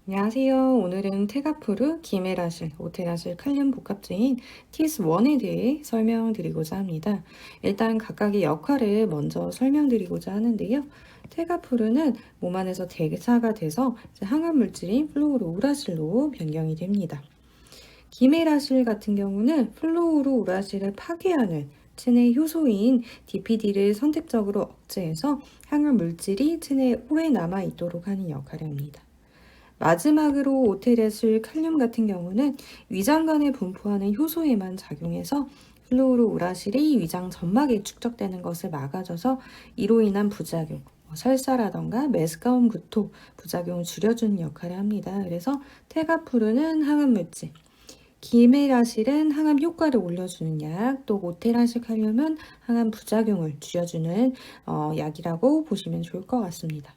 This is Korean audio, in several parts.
안녕하세요. 오늘은 테가프루, 기메라실, 오테라실 칼륨 복합제인 TS1에 대해 설명드리고자 합니다. 일단 각각의 역할을 먼저 설명드리고자 하는데요. 테가프루는 몸 안에서 대사가 돼서 항암 물질인 플로우로 우라실로 변경이 됩니다. 기메라실 같은 경우는 플로우로 우라실을 파괴하는 체내 효소인 DPD를 선택적으로 억제해서 항암 물질이 체내에 오래 남아 있도록 하는 역할을 합니다. 마지막으로 오테레술 칼륨 같은 경우는 위장관에 분포하는 효소에만 작용해서 플루오르우라실이 위장 점막에 축적되는 것을 막아줘서 이로 인한 부작용, 설사라던가 메스꺼움 구토 부작용을 줄여주는 역할을 합니다. 그래서 테가푸르는 항암물질, 기메라실은 항암 효과를 올려주는 약, 또 오테라실 칼륨은 항암 부작용을 줄여주는 약이라고 보시면 좋을 것 같습니다.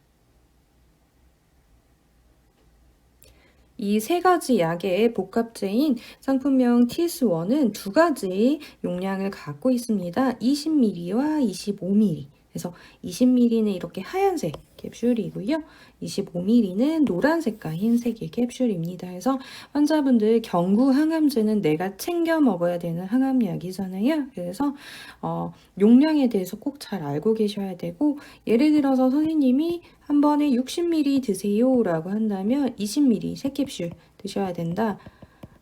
이 세 가지 약의 복합제인 상품명 TS1은 두 가지 용량을 갖고 있습니다. 20ml와 25ml. 그래서 20ml는 이렇게 하얀색 캡슐이고요. 25ml는 노란색과 흰색의 캡슐입니다. 그래서 환자분들 경구 항암제는 내가 챙겨 먹어야 되는 항암약이잖아요. 그래서 용량에 대해서 꼭 잘 알고 계셔야 되고, 예를 들어서 선생님이 한 번에 60ml 드세요 라고 한다면 20ml 3캡슐 드셔야 된다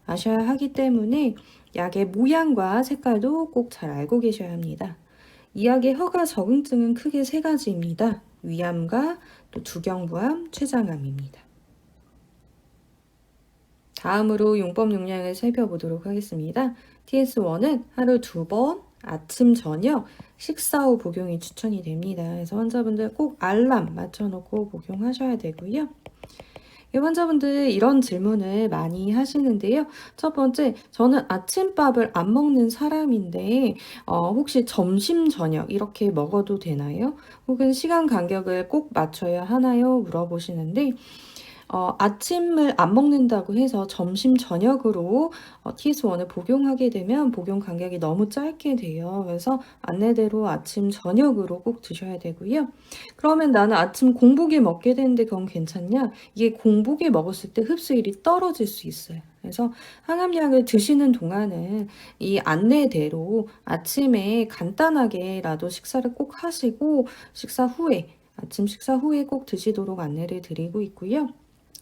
아셔야 하기 때문에 약의 모양과 색깔도 꼭 잘 알고 계셔야 합니다. 이 약의 허가 적응증은 크게 세 가지입니다. 위암과 또 두경부암, 췌장암입니다. 다음으로 용법 용량을 살펴보도록 하겠습니다. TS1은 하루 2번 아침, 저녁, 식사 후 복용이 추천이 됩니다. 그래서 환자분들 꼭 알람 맞춰놓고 복용하셔야 되고요. 환자분들 이런 질문을 많이 하시는데요. 첫 번째, 저는 아침밥을 안 먹는 사람인데 혹시 점심, 저녁 이렇게 먹어도 되나요? 혹은 시간 간격을 꼭 맞춰야 하나요? 물어보시는데 아침을 안 먹는다고 해서 점심, 저녁으로 TS1을 복용하게 되면 복용 간격이 너무 짧게 돼요. 그래서 안내대로 아침, 저녁으로 꼭 드셔야 되고요. 그러면 나는 아침 공복에 먹게 되는데 그건 괜찮냐? 이게 공복에 먹었을 때 흡수율이 떨어질 수 있어요. 그래서 항암약을 드시는 동안은 이 안내대로 아침에 간단하게라도 식사를 꼭 하시고 아침 식사 후에 꼭 드시도록 안내를 드리고 있고요.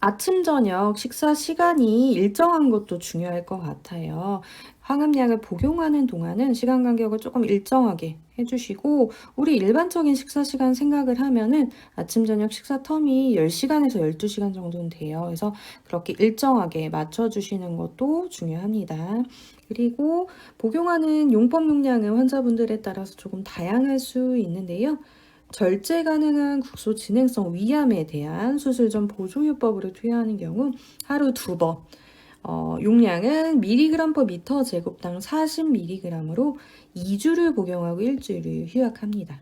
아침, 저녁 식사 시간이 일정한 것도 중요할 것 같아요. 항암약을 복용하는 동안은 시간 간격을 조금 일정하게 해주시고, 우리 일반적인 식사 시간 생각을 하면은 아침, 저녁 식사 텀이 10시간에서 12시간 정도는 돼요. 그래서 그렇게 일정하게 맞춰주시는 것도 중요합니다. 그리고 복용하는 용법 용량은 환자분들에 따라서 조금 다양할 수 있는데요. 절제 가능한 국소 진행성 위암에 대한 수술 전 보조요법으로 투여하는 경우 하루 2번, 용량은 mg per 미터 제곱당 40mg으로 2주를 복용하고 1주를 휴약합니다.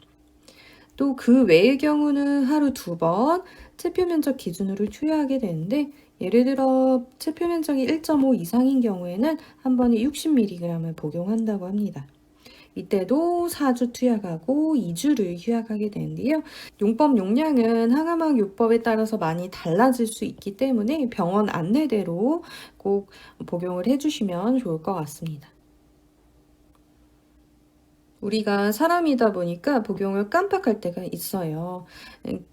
또 그 외의 경우는 하루 2번 체표 면적 기준으로 투여하게 되는데, 예를 들어 체표 면적이 1.5 이상인 경우에는 한 번에 60mg을 복용한다고 합니다. 이때도 4주 투약하고 2주를 휴약하게 되는데요. 용법 용량은 항암학 요법에 따라서 많이 달라질 수 있기 때문에 병원 안내대로 꼭 복용을 해주시면 좋을 것 같습니다. 우리가 사람이다 보니까 복용을 깜빡할 때가 있어요.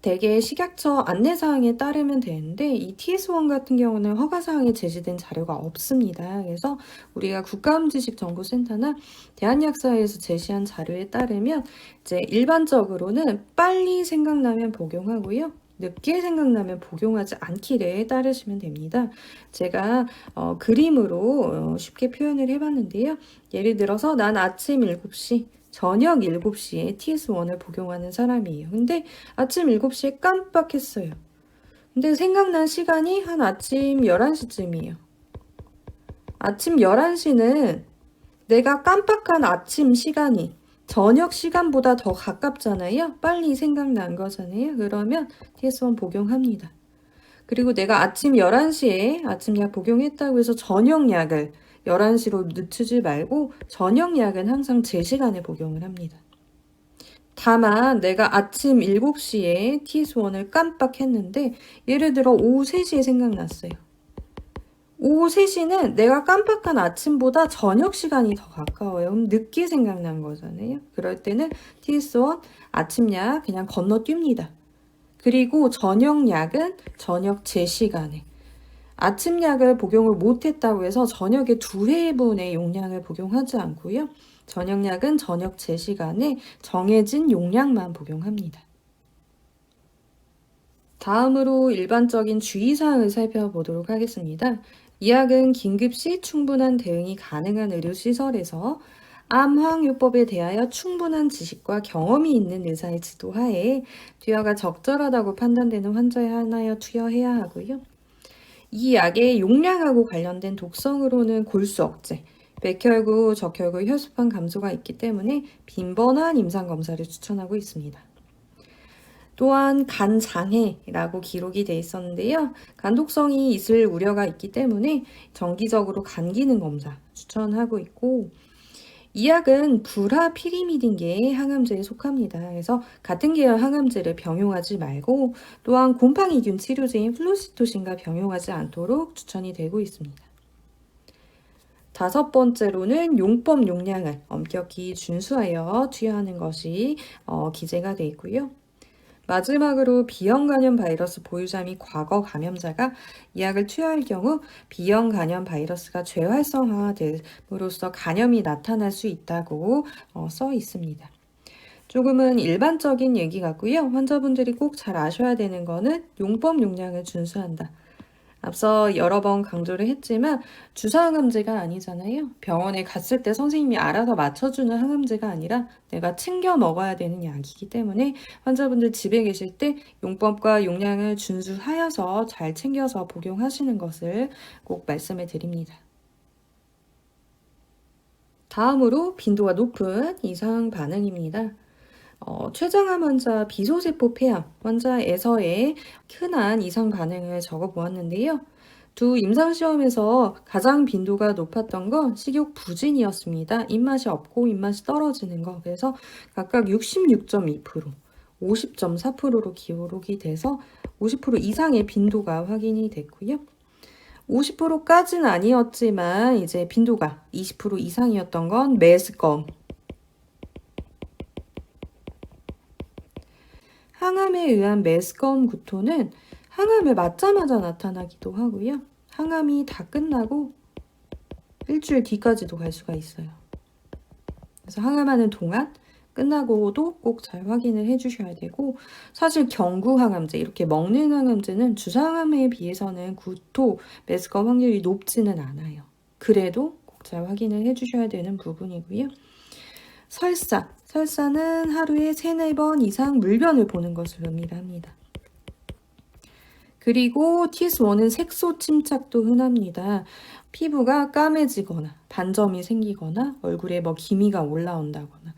대개 식약처 안내사항에 따르면 되는데 이 TS1 같은 경우는 허가사항에 제시된 자료가 없습니다. 그래서 우리가 국가음지식정보센터나 대한약사에서 제시한 자료에 따르면 이제 일반적으로는 빨리 생각나면 복용하고요. 늦게 생각나면 복용하지 않기를 따르시면 됩니다. 제가 그림으로 쉽게 표현을 해봤는데요. 예를 들어서 난 아침 7시, 저녁 7시에 TS1을 복용하는 사람이에요. 근데 아침 7시에 깜빡했어요. 근데 생각난 시간이 한 아침 11시쯤이에요. 아침 11시는 내가 깜빡한 아침 시간이 저녁 시간보다 더 가깝잖아요. 빨리 생각난 거잖아요. 그러면 TS1 복용합니다. 그리고 내가 아침 11시에 아침약 복용했다고 해서 저녁약을 11시로 늦추지 말고 저녁약은 항상 제 시간에 복용을 합니다. 다만 내가 아침 7시에 TS1을 깜빡했는데 예를 들어 오후 3시에 생각났어요. 오후 3시는 내가 깜빡한 아침보다 저녁 시간이 더 가까워요. 그럼 늦게 생각난 거잖아요. 그럴 때는 TS1 아침약 그냥 건너뜁니다. 그리고 저녁약은 저녁 제 시간에. 아침약을 복용을 못했다고 해서 저녁에 2회분의 용량을 복용하지 않고요. 저녁약은 저녁 제 시간에 정해진 용량만 복용합니다. 다음으로 일반적인 주의사항을 살펴보도록 하겠습니다. 이 약은 긴급시 충분한 대응이 가능한 의료시설에서 암화학요법에 대하여 충분한 지식과 경험이 있는 의사의 지도하에 투여가 적절하다고 판단되는 환자에 한하여 투여해야 하고요. 이 약의 용량하고 관련된 독성으로는 골수 억제, 백혈구, 적혈구, 혈소판 감소가 있기 때문에 빈번한 임상검사를 추천하고 있습니다. 또한 간장애라고 기록이 돼 있었는데요. 간독성이 있을 우려가 있기 때문에 정기적으로 간 기능 검사 추천하고 있고, 이 약은 불화피리미딘계의 항암제에 속합니다. 그래서 같은 계열 항암제를 병용하지 말고 또한 곰팡이균 치료제인 플루시토신과 병용하지 않도록 추천이 되고 있습니다. 5번째로는 용법 용량을 엄격히 준수하여 투여하는 것이 기재가 되어 있고요. 마지막으로 B형 간염 바이러스 보유자 및 과거 감염자가 이 약을 투여할 경우 B형 간염 바이러스가 재활성화됨으로써 간염이 나타날 수 있다고 써 있습니다. 조금은 일반적인 얘기 같고요. 환자분들이 꼭 잘 아셔야 되는 거는 용법 용량을 준수한다. 앞서 여러 번 강조를 했지만 주사 항암제가 아니잖아요. 병원에 갔을 때 선생님이 알아서 맞춰주는 항암제가 아니라 내가 챙겨 먹어야 되는 약이기 때문에 환자분들 집에 계실 때 용법과 용량을 준수하여서 잘 챙겨서 복용하시는 것을 꼭 말씀을 드립니다. 다음으로 빈도가 높은 이상 반응입니다. 췌장암 환자 비소세포 폐암 환자에서의 흔한 이상 반응을 적어 보았는데요. 두 임상시험에서 가장 빈도가 높았던 건 식욕 부진이었습니다. 입맛이 없고 입맛이 떨어지는 거. 그래서 각각 66.2%, 50.4%로 기록이 돼서 50% 이상의 빈도가 확인이 됐고요. 50%까지는 아니었지만 이제 빈도가 20% 이상이었던 건 메스꺼움. 항암에 의한 메스꺼움 구토는 항암을 맞자마자 나타나기도 하고요. 항암이 다 끝나고 일주일 뒤까지도 갈 수가 있어요. 그래서 항암하는 동안 끝나고도 꼭 잘 확인을 해주셔야 되고, 사실 경구 항암제, 이렇게 먹는 항암제는 주사 항암에 비해서는 구토, 메스꺼움 확률이 높지는 않아요. 그래도 꼭 잘 확인을 해주셔야 되는 부분이고요. 설사는 하루에 3-4번 이상 물변을 보는 것을 의미합니다. 그리고 TS1은 색소 침착도 흔합니다. 피부가 까매지거나 반점이 생기거나 얼굴에 기미가 올라온다거나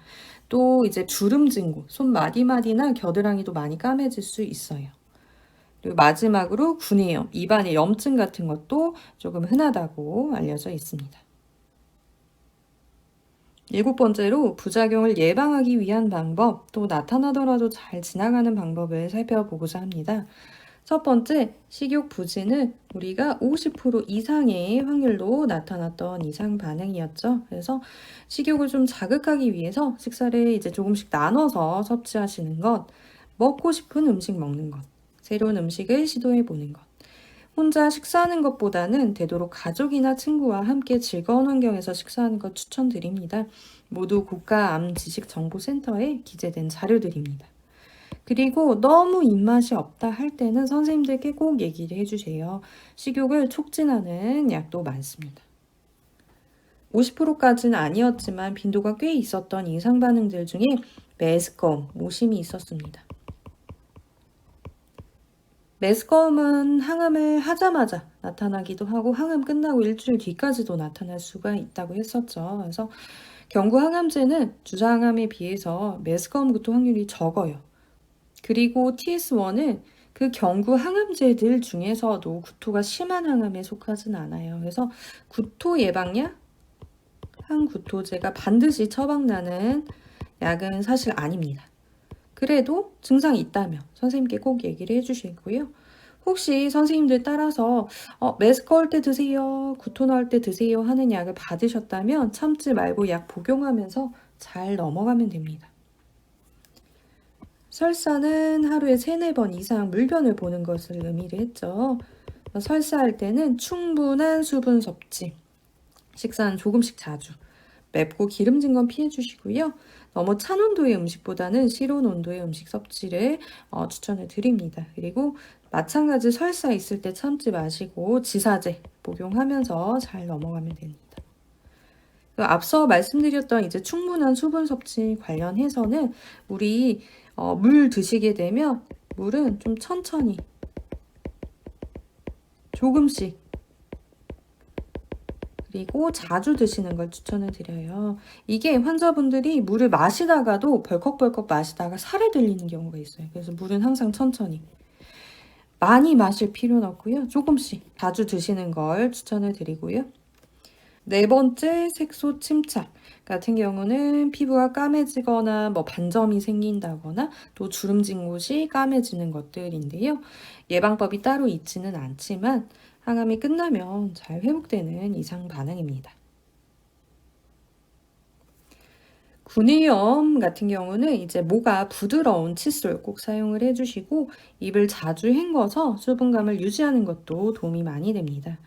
또 이제 주름진 곳, 손 마디마디나 겨드랑이도 많이 까매질 수 있어요. 그리고 마지막으로 구내염, 입안에 염증 같은 것도 조금 흔하다고 알려져 있습니다. 7번째로 부작용을 예방하기 위한 방법, 또 나타나더라도 잘 지나가는 방법을 살펴보고자 합니다. 첫 번째, 식욕 부진은 우리가 50% 이상의 확률로 나타났던 이상 반응이었죠. 그래서 식욕을 좀 자극하기 위해서 식사를 이제 조금씩 나눠서 섭취하시는 것, 먹고 싶은 음식 먹는 것, 새로운 음식을 시도해 보는 것. 혼자 식사하는 것보다는 되도록 가족이나 친구와 함께 즐거운 환경에서 식사하는 것 추천드립니다. 모두 국가암지식정보센터에 기재된 자료들입니다. 그리고 너무 입맛이 없다 할 때는 선생님들께 꼭 얘기를 해주세요. 식욕을 촉진하는 약도 많습니다. 50%까지는 아니었지만 빈도가 꽤 있었던 이상 반응들 중에 메스꺼움, 오심이 있었습니다. 메스꺼움은 항암을 하자마자 나타나기도 하고 항암 끝나고 일주일 뒤까지도 나타날 수가 있다고 했었죠. 그래서 경구 항암제는 주사 항암에 비해서 메스꺼움 구토 확률이 적어요. 그리고 TS1은 그 경구 항암제들 중에서도 구토가 심한 항암에 속하진 않아요. 그래서 구토 예방약, 항구토제가 반드시 처방나는 약은 사실 아닙니다. 그래도 증상이 있다면 선생님께 꼭 얘기를 해주시고요. 혹시 선생님들 따라서 메스꺼 올 때 드세요, 구토 나올 때 드세요 하는 약을 받으셨다면 참지 말고 약 복용하면서 잘 넘어가면 됩니다. 설사는 하루에 3-4번 이상 물변을 보는 것을 의미를 했죠. 설사할 때는 충분한 수분 섭취, 식사는 조금씩 자주, 맵고 기름진 건 피해 주시고요. 너무 찬 온도의 음식보다는 실온 온도의 음식 섭취를 추천을 드립니다. 그리고 마찬가지 설사 있을 때 참지 마시고 지사제 복용하면서 잘 넘어가면 됩니다. 앞서 말씀드렸던 이제 충분한 수분 섭취 관련해서는 우리 물 드시게 되면 물은 좀 천천히 조금씩 그리고 자주 드시는 걸 추천을 드려요. 이게 환자분들이 물을 마시다가도 벌컥벌컥 마시다가 살에 들리는 경우가 있어요. 그래서 물은 항상 천천히. 많이 마실 필요는 없고요. 조금씩 자주 드시는 걸 추천을 드리고요. 4번째, 색소 침착 같은 경우는 피부가 까매지거나 반점이 생긴다거나 또 주름진 곳이 까매지는 것들인데요. 예방법이 따로 있지는 않지만 항암이 끝나면 잘 회복되는 이상 반응입니다. 구내염 같은 경우는 이제 모가 부드러운 칫솔 꼭 사용을 해주시고 입을 자주 헹궈서 수분감을 유지하는 것도 도움이 많이 됩니다.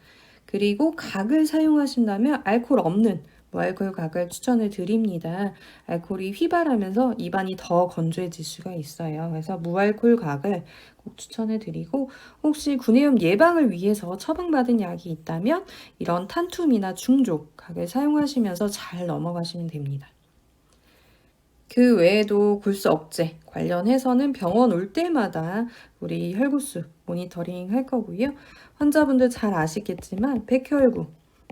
그리고 각을 사용하신다면 알코올 없는 무알콜 각을 추천을 드립니다. 알코올이 휘발하면서 입안이 더 건조해질 수가 있어요. 그래서 무알콜 각을 꼭 추천을 드리고 혹시 구내염 예방을 위해서 처방받은 약이 있다면 이런 탄툼이나 중족 각을 사용하시면서 잘 넘어가시면 됩니다. 그 외에도 골수 억제 관련해서는 병원 올 때마다 우리 혈구수 모니터링 할 거고요. 환자분들 잘 아시겠지만 백혈구,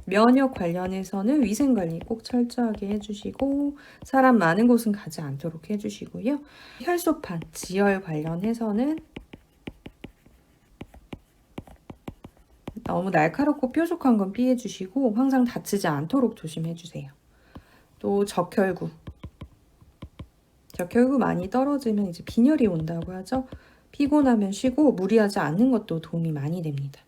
면역 관련해서는 위생관리 꼭 철저하게 해주시고 사람 많은 곳은 가지 않도록 해주시고요. 혈소판, 지혈 관련해서는 너무 날카롭고 뾰족한 건 피해주시고 항상 다치지 않도록 조심해주세요. 또 적혈구 많이 떨어지면 이제 빈혈이 온다고 하죠. 피곤하면 쉬고 무리하지 않는 것도 도움이 많이 됩니다.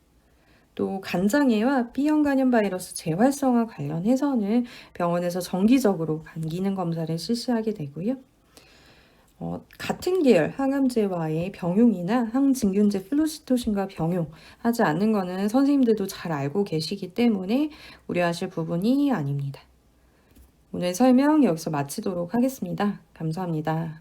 또 간장애와 B형 간염 바이러스 재활성화 관련해서는 병원에서 정기적으로 간 기능 검사를 실시하게 되고요. 같은 계열 항암제와의 병용이나 항진균제 플루시토신과 병용하지 않는 거는 선생님들도 잘 알고 계시기 때문에 우려하실 부분이 아닙니다. 오늘 설명 여기서 마치도록 하겠습니다. 감사합니다.